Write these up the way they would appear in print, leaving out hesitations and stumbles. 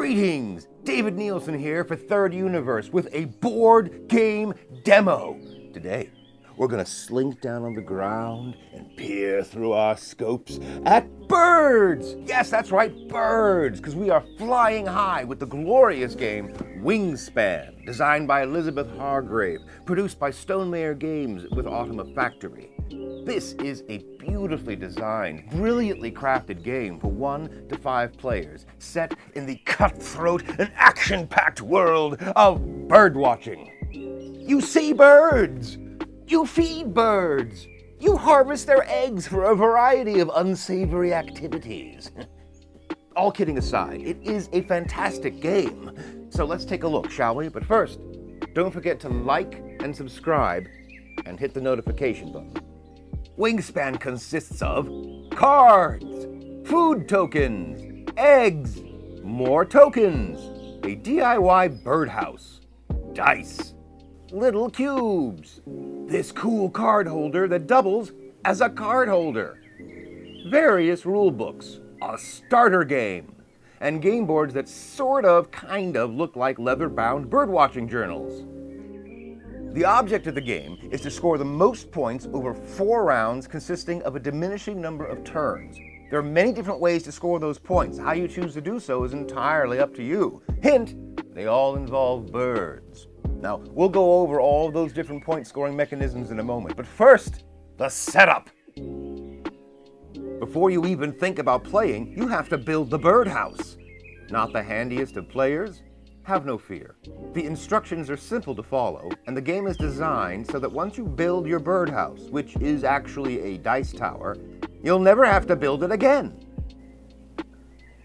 Greetings! David Nielsen here for Third Universe with a board game demo. Today, we're gonna slink down on the ground and peer through our scopes at birds! Yes, that's right, birds, because we are flying high with the glorious game WINGSPAN, designed by Elizabeth Hargrave, produced by Stonemaier Games with Automata Factory. This is a beautifully designed, brilliantly crafted game for 1 to 5 players, set in the cutthroat and action-packed world of birdwatching. You see birds! You feed birds! You harvest their eggs for a variety of unsavory activities. All kidding aside, it is a fantastic game. So let's take a look, shall we? But first, don't forget to like and subscribe and hit the notification button. WINGSPAN consists of cards, food tokens, eggs, more tokens, a DIY birdhouse, dice, little cubes, this cool card holder that doubles as a card holder, various rule books, a starter game, and game boards that kind of look like leather-bound birdwatching journals. The object of the game is to score the most points over 4 rounds consisting of a diminishing number of turns. There are many different ways to score those points. How you choose to do so is entirely up to you. Hint, they all involve birds. Now, we'll go over all of those different point scoring mechanisms in a moment, but first, the setup. Before you even think about playing, you have to build the birdhouse. Not the handiest of players? Have no fear. The instructions are simple to follow, and the game is designed so that once you build your birdhouse, which is actually a dice tower, you'll never have to build it again.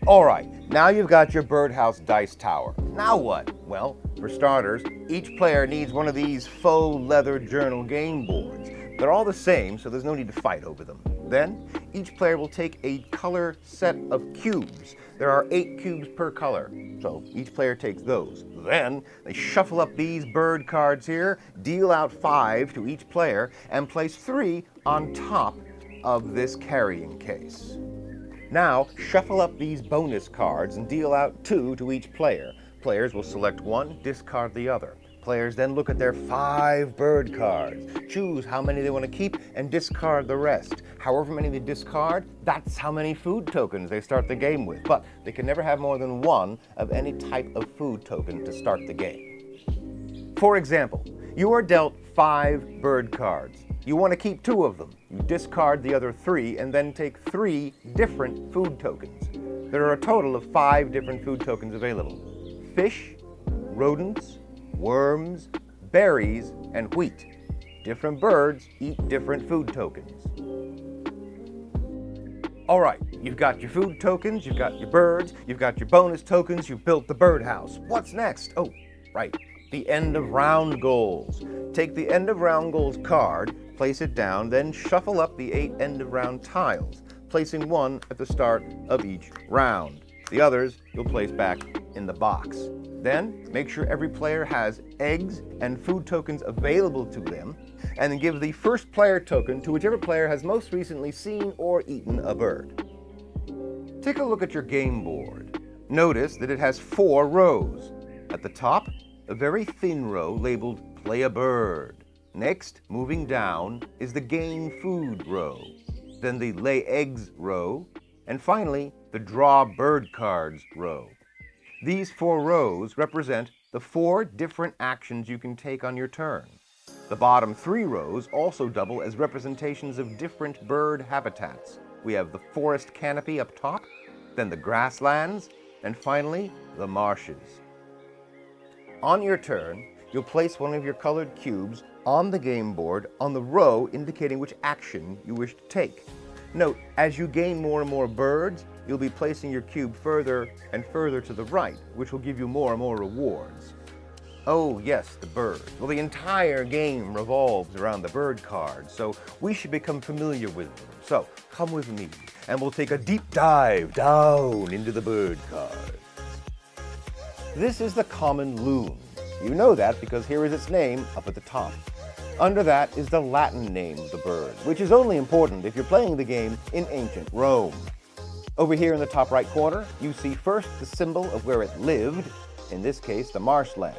Alright, now you've got your birdhouse dice tower. Now what? Well, for starters, each player needs one of these faux leather journal game boards. They're all the same, so there's no need to fight over them. Then, each player will take a color set of cubes. There are 8 cubes per color, so each player takes those. Then, they shuffle up these bird cards here, deal out 5 to each player, and place 3 on top of this carrying case. Now, shuffle up these bonus cards and deal out 2 to each player. Players will select one, discard the other. Players then look at their 5 bird cards, choose how many they want to keep, and discard the rest. However many they discard, that's how many food tokens they start the game with. But they can never have more than 1 of any type of food token to start the game. For example, you are dealt 5 bird cards. You want to keep 2 of them. You discard the other 3 and then take 3 different food tokens. There are a total of 5 different food tokens available. Fish, rodents, worms, berries, and wheat. Different birds eat different food tokens. Alright, you've got your food tokens, you've got your birds, you've got your bonus tokens, you've built the birdhouse. What's next? Oh, right, the end of round goals. Take the end of round goals card, place it down, then shuffle up the 8 end of round tiles, placing 1 at the start of each round. The others you'll place back in the box. Then, make sure every player has eggs and food tokens available to them, and then give the first player token to whichever player has most recently seen or eaten a bird. Take a look at your game board. Notice that it has 4 rows. At the top, a very thin row labeled Play a Bird. Next, moving down, is the Gain Food row. Then the Lay Eggs row, and finally, the Draw Bird Cards row. These 4 rows represent the 4 different actions you can take on your turn. The bottom 3 rows also double as representations of different bird habitats. We have the forest canopy up top, then the grasslands, and finally, the marshes. On your turn, you'll place one of your colored cubes on the game board on the row indicating which action you wish to take. Note, as you gain more and more birds, you'll be placing your cube further and further to the right, which will give you more and more rewards. Oh yes, the birds. Well, the entire game revolves around the bird cards, so we should become familiar with them. So, come with me, and we'll take a deep dive down into the bird cards. This is the common loon. You know that because here is its name up at the top. Under that is the Latin name of the bird, which is only important if you're playing the game in ancient Rome. Over here in the top right corner, you see first the symbol of where it lived, in this case the marshland.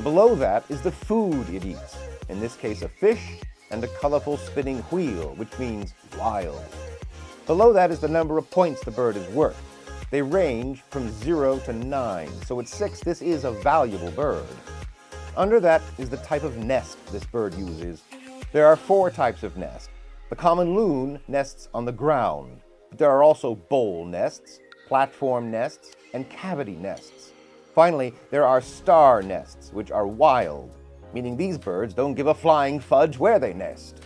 Below that is the food it eats, in this case a fish and a colorful spinning wheel, which means wild. Below that is the number of points the bird is worth. They range from 0 to 9, so at 6 this is a valuable bird. Under that is the type of nest this bird uses. There are 4 types of nest. The common loon nests on the ground. But there are also bowl nests, platform nests, and cavity nests. Finally, there are star nests, which are wild, meaning these birds don't give a flying fudge where they nest.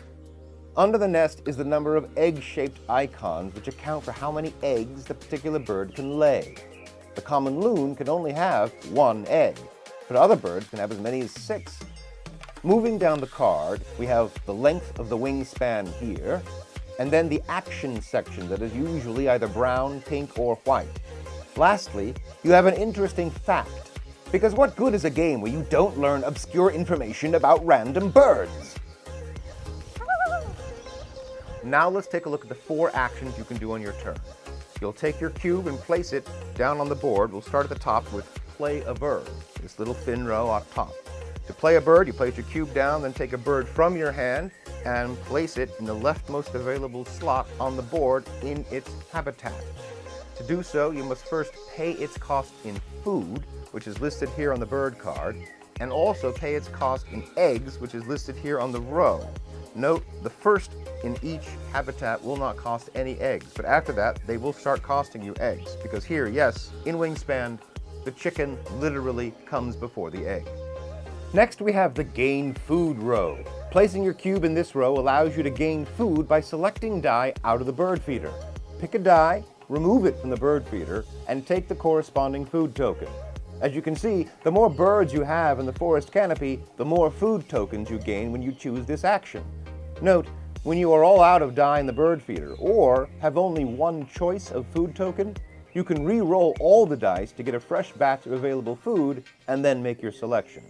Under the nest is the number of egg-shaped icons, which account for how many eggs the particular bird can lay. The common loon can only have 1 egg, but other birds can have as many as 6. Moving down the card, we have the length of the wingspan here, and then the action section that is usually either brown, pink, or white. Lastly, you have an interesting fact, because what good is a game where you don't learn obscure information about random birds? Now let's take a look at the 4 actions you can do on your turn. You'll take your cube and place it down on the board. We'll start at the top with play a bird, this little thin row up top. To play a bird, you place your cube down, then take a bird from your hand and place it in the leftmost available slot on the board in its habitat. To do so, you must first pay its cost in food, which is listed here on the bird card, and also pay its cost in eggs, which is listed here on the row. Note, the first in each habitat will not cost any eggs, but after that, they will start costing you eggs, because here, yes, in Wingspan, the chicken literally comes before the egg. Next, we have the Gain Food row. Placing your cube in this row allows you to gain food by selecting die out of the bird feeder. Pick a die, remove it from the bird feeder, and take the corresponding food token. As you can see, the more birds you have in the forest canopy, the more food tokens you gain when you choose this action. Note, when you are all out of die in the bird feeder, or have only 1 choice of food token, you can re-roll all the dice to get a fresh batch of available food, and then make your selection.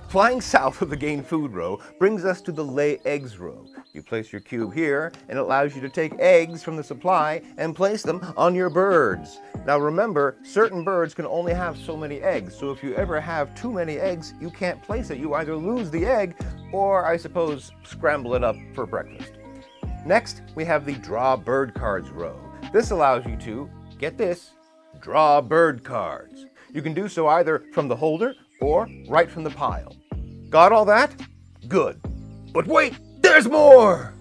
Flying south of the Gain Food row brings us to the Lay Eggs row. You place your cube here, and it allows you to take eggs from the supply and place them on your birds. Now remember, certain birds can only have so many eggs, so if you ever have too many eggs, you can't place it. You either lose the egg, or I suppose scramble it up for breakfast. Next, we have the Draw Bird Cards row. This allows you to, get this, draw bird cards. You can do so either from the holder or right from the pile. Got all that? Good. But wait, there's more!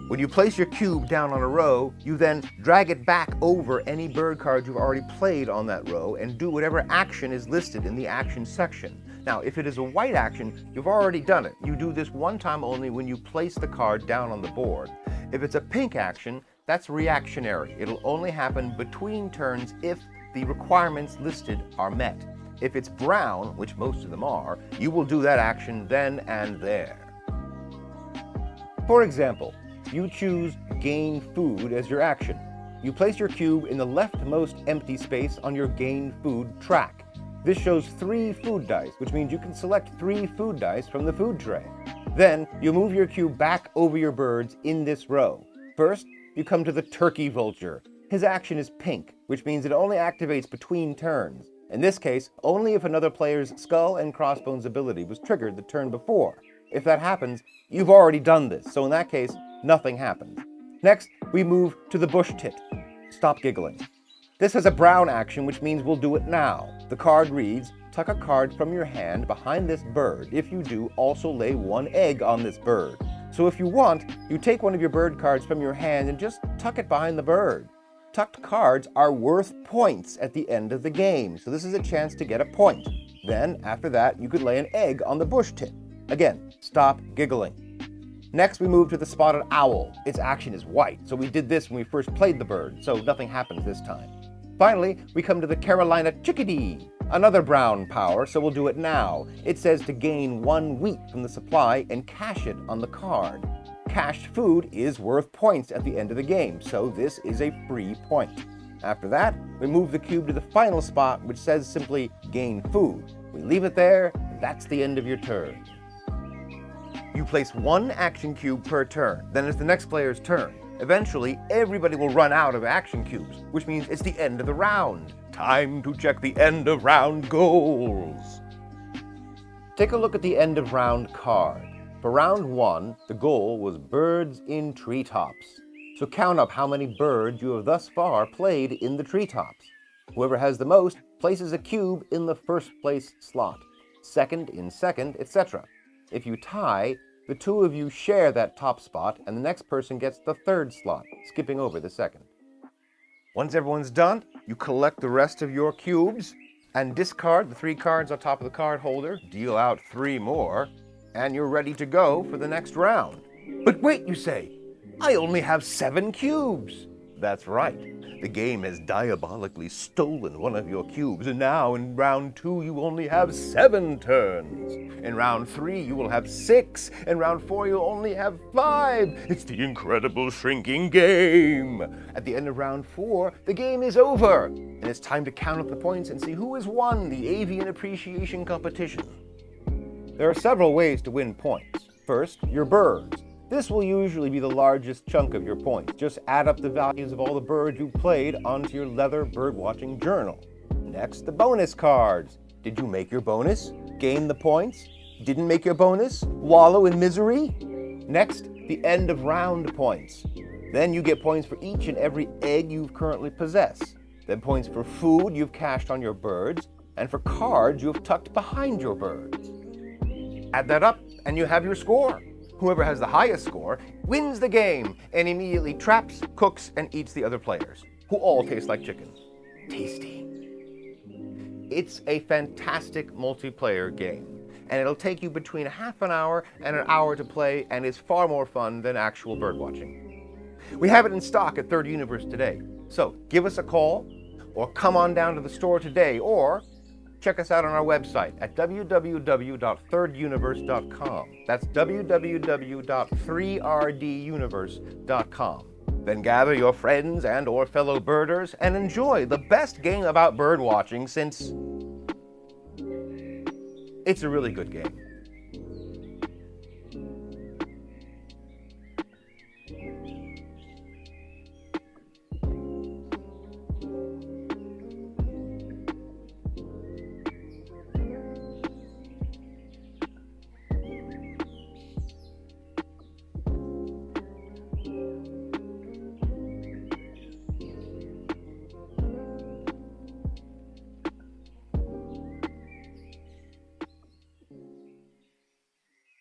When you place your cube down on a row, you then drag it back over any bird cards you've already played on that row and do whatever action is listed in the action section. Now, if it is a white action, you've already done it. You do this one time only when you place the card down on the board. If it's a pink action, that's reactionary. It'll only happen between turns if the requirements listed are met. If it's brown, which most of them are, you will do that action then and there. For example, you choose Gain Food as your action. You place your cube in the leftmost empty space on your Gain Food track. This shows 3 food dice, which means you can select 3 food dice from the food tray. Then, you move your cube back over your birds in this row. First, you come to the Turkey Vulture. His action is pink, which means it only activates between turns. In this case, only if another player's Skull and Crossbones ability was triggered the turn before. If that happens, you've already done this, so in that case, nothing happens. Next, we move to the Bush Tit. Stop giggling. This has a brown action, which means we'll do it now. The card reads, tuck a card from your hand behind this bird. If you do, also lay 1 egg on this bird. So if you want, you take one of your bird cards from your hand and just tuck it behind the bird. Tucked cards are worth points at the end of the game, so this is a chance to get a point. Then, after that, you could lay an egg on the Bush Tit. Again, stop giggling. Next, we move to the Spotted Owl. Its action is white, so we did this when we first played the bird, so nothing happens this time. Finally, we come to the Carolina Chickadee. Another brown power, so we'll do it now. It says to gain 1 wheat from the supply and cash it on the card. Cached food is worth points at the end of the game, so this is a free point. After that, we move the cube to the final spot, which says simply gain food. We leave it there, and that's the end of your turn. You place 1 action cube per turn, then it's the next player's turn. Eventually, everybody will run out of action cubes, which means it's the end of the round. Time to check the end of round goals. Take a look at the end of round card. For round 1, the goal was birds in treetops. So count up how many birds you have thus far played in the treetops. Whoever has the most places a cube in the first place slot, second in second, etc. If you tie, the two of you share that top spot and the next person gets the third slot, skipping over the second. Once everyone's done, you collect the rest of your cubes and discard the 3 cards on top of the card holder, deal out 3 more, and you're ready to go for the next round. But wait, you say, I only have 7 cubes. That's right. The game has diabolically stolen one of your cubes, and now in round 2 you only have 7 turns. In round 3 you will have 6, and round 4 you'll only have 5. It's the incredible shrinking game. At the end of round 4, the game is over, and it's time to count up the points and see who has won the avian appreciation competition. There are several ways to win points. First, your birds. This will usually be the largest chunk of your points. Just add up the values of all the birds you played onto your leather birdwatching journal. Next, the bonus cards. Did you make your bonus? Gain the points? Didn't make your bonus? Wallow in misery? Next, the end of round points. Then you get points for each and every egg you currently possess. Then points for food you've cached on your birds, and for cards you have tucked behind your birds. Add that up and you have your score. Whoever has the highest score wins the game and immediately traps, cooks, and eats the other players, who all taste like chicken. Tasty. It's a fantastic multiplayer game, and it'll take you between half an hour and an hour to play, and is far more fun than actual birdwatching. We have it in stock at Third Universe today, so give us a call, or come on down to the store today, or check us out on our website at www.thirduniverse.com. That's www.3rduniverse.com. Then gather your friends and or fellow birders and enjoy the best game about bird watching since it's a really good game.